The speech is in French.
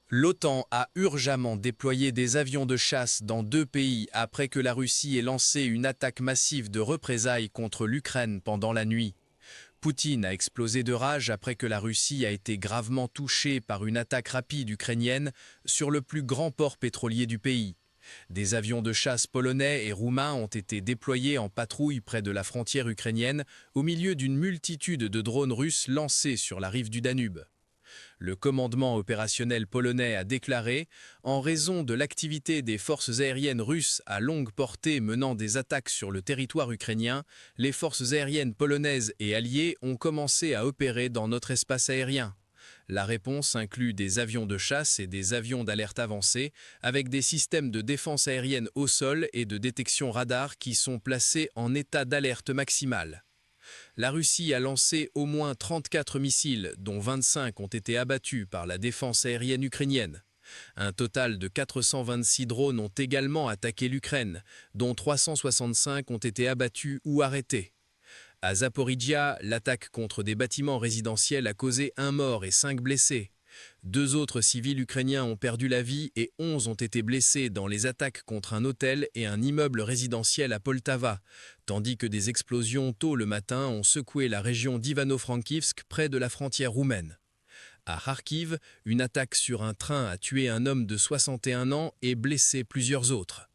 L'OTAN a urgemment déployé des avions de chasse dans deux pays après que la Russie ait lancé une attaque massive de représailles contre l'Ukraine pendant la nuit. Poutine a explosé de rage après que la Russie a été gravement touchée par une attaque rapide ukrainienne sur le plus grand port pétrolier du pays. Des avions de chasse polonais et roumains ont été déployés en patrouille près de la frontière ukrainienne au milieu d'une multitude de drones russes lancés sur la rive du Danube. Le commandement opérationnel polonais a déclaré « En raison de l'activité des forces aériennes russes à longue portée menant des attaques sur le territoire ukrainien, les forces aériennes polonaises et alliées ont commencé à opérer dans notre espace aérien. » La réponse inclut des avions de chasse et des avions d'alerte avancée, avec des systèmes de défense aérienne au sol et de détection radar qui sont placés en état d'alerte maximale. La Russie a lancé au moins 34 missiles, dont 25 ont été abattus par la défense aérienne ukrainienne. Un total de 426 drones ont également attaqué l'Ukraine, dont 365 ont été abattus ou arrêtés. À Zaporijia, l'attaque contre des bâtiments résidentiels a causé un mort et 5 blessés. Deux autres civils ukrainiens ont perdu la vie et 11 ont été blessés dans les attaques contre un hôtel et un immeuble résidentiel à Poltava, tandis que des explosions tôt le matin ont secoué la région d'Ivano-Frankivsk près de la frontière roumaine. À Kharkiv, une attaque sur un train a tué un homme de 61 ans et blessé plusieurs autres.